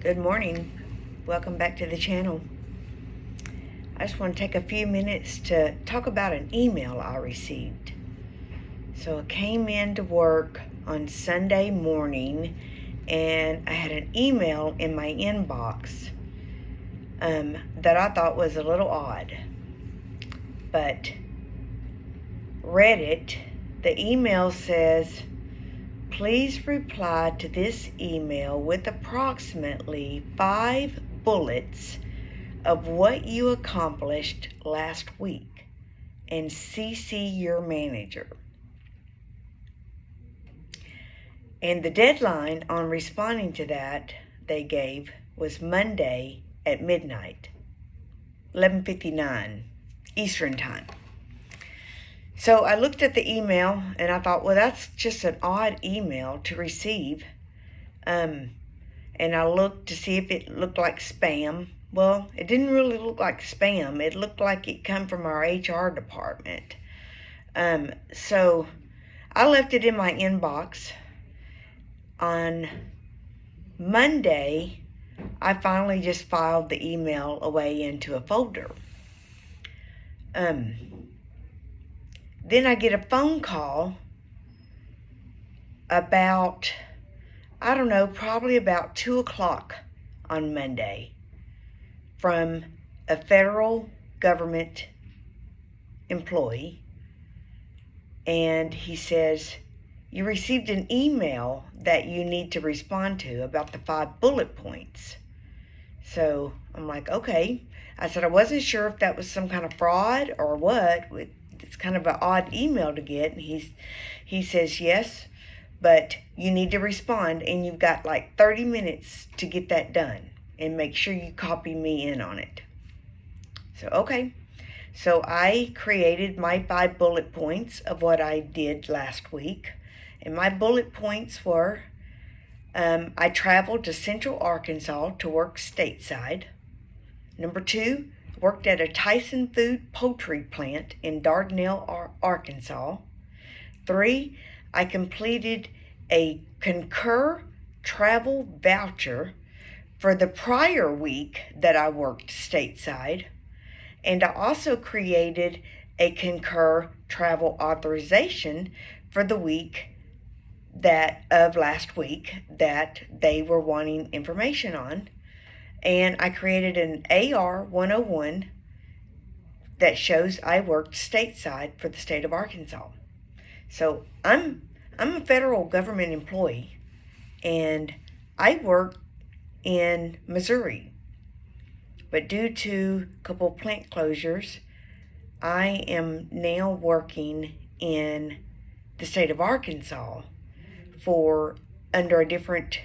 Good morning. Welcome back to the channel. I just want to take a few minutes to talk about an email I received. So I came into work on Sunday morning and I had an email in my inbox that I thought was a little odd. But read it. The email says, please reply to this email with approximately 5 bullets of what you accomplished last week and CC your manager. And the deadline on responding to that they gave was Monday at midnight, 11:59 Eastern Time. So I looked at the email and I thought, well, that's just an odd email to receive. And I looked to see if it looked like spam. Well, it didn't really look like spam. It looked like it come from our HR department. So I left it in my inbox. On Monday, I finally just filed the email away into a folder. Then I get a phone call about, I don't know, probably about 2 o'clock on Monday from a federal government employee. And he says, you received an email that you need to respond to about the 5 bullet points. So I'm like, okay. I said, I wasn't sure if that was some kind of fraud or what. It's kind of an odd email to get. And he says, yes, but you need to respond and you've got like 30 minutes to get that done and make sure you copy me in on it. So, okay. So I created my 5 bullet points of what I did last week. And my bullet points were, I traveled to Central Arkansas to work stateside. Number 2, worked at a Tyson Food poultry plant in Dardanelle, Arkansas. 3, I completed a concur travel voucher for the prior week that I worked stateside. And I also created a concur travel authorization for the week of last week that they were wanting information on. And I created an AR 101 that shows I worked stateside for the state of Arkansas. So I'm a federal government employee and I work in Missouri. But due to a couple of plant closures, I am now working in the state of Arkansas under a different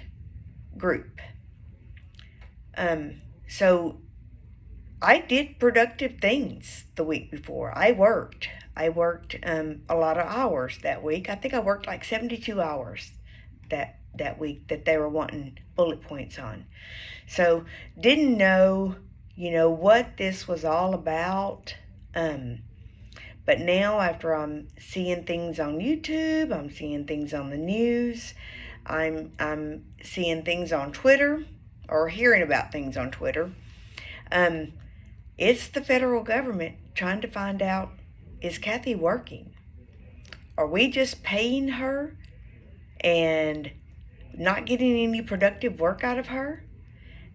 group. So I did productive things the week before. I worked a lot of hours that week. I think I worked like 72 hours that week that they were wanting bullet points on. So didn't know, what this was all about. But now after I'm seeing things on YouTube, I'm seeing things on the news, I'm seeing things on Twitter, or hearing about things on Twitter. It's the federal government trying to find out, is Kathy working? Are we just paying her and not getting any productive work out of her?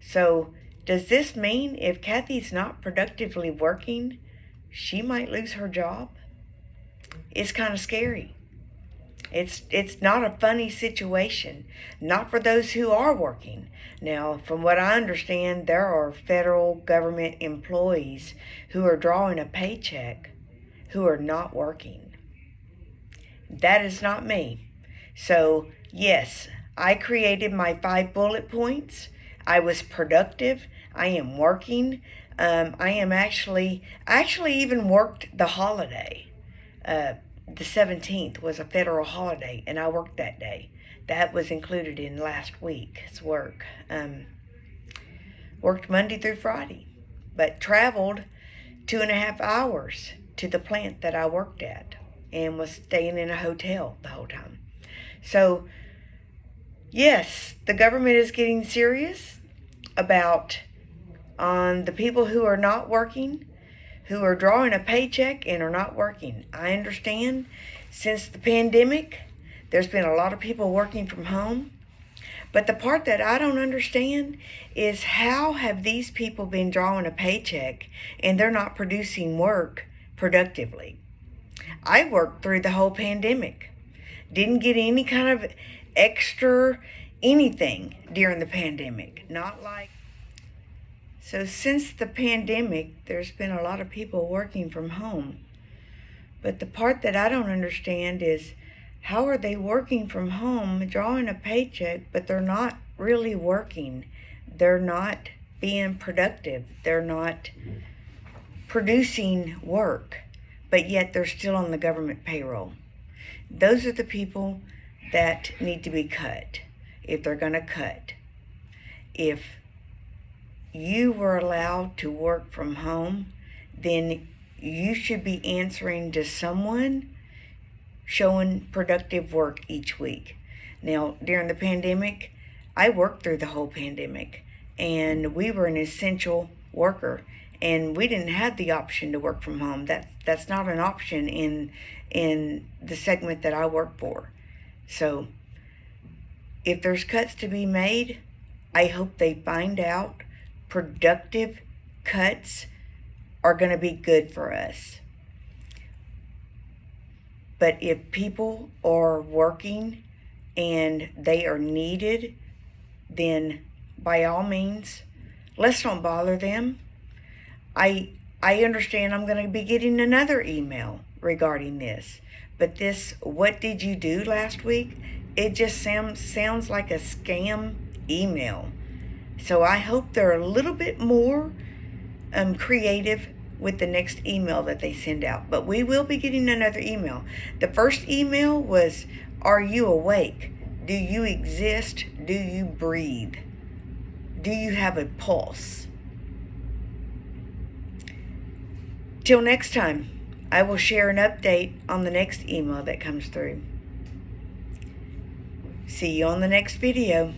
So does this mean if Kathy's not productively working, she might lose her job? It's kind of scary. It's not a funny situation, not for those who are working. Now, from what I understand, there are federal government employees who are drawing a paycheck who are not working. That is not me. So, yes, I created my 5 bullet points. I was productive. I am working. I am actually even worked the holiday. The 17th was a federal holiday, and I worked that day. That was included in last week's work. Worked Monday through Friday, but traveled 2.5 hours to the plant that I worked at and was staying in a hotel the whole time. So, yes, the government is getting serious. about on the people who are not working, who are drawing a paycheck and are not working. I understand since the pandemic, there's been a lot of people working from home. But the part that I don't understand is how have these people been drawing a paycheck and they're not producing work productively? I worked through the whole pandemic. Didn't get any kind of extra anything during the pandemic. Not like... So since the pandemic, there's been a lot of people working from home. But the part that I don't understand is how are they working from home, drawing a paycheck, but they're not really working. They're not being productive. They're not producing work, but yet they're still on the government payroll. Those are the people that need to be cut, if they're going to cut. If you were allowed to work from home, then you should be answering to someone showing productive work each week. Now, during the pandemic, I worked through the whole pandemic, and we were an essential worker, and we didn't have the option to work from home. That's not an option in the segment that I work for. So, if there's cuts to be made, I hope they find out productive cuts are going to be good for us. But if people are working and they are needed, then by all means, let's don't bother them. I understand I'm going to be getting another email regarding this. But this, what did you do last week? It just sounds like a scam email. So I hope they're a little bit more creative with the next email that they send out. But we will be getting another email. The first email was, are you awake? Do you exist? Do you breathe? Do you have a pulse? Till next time, I will share an update on the next email that comes through. See you on the next video.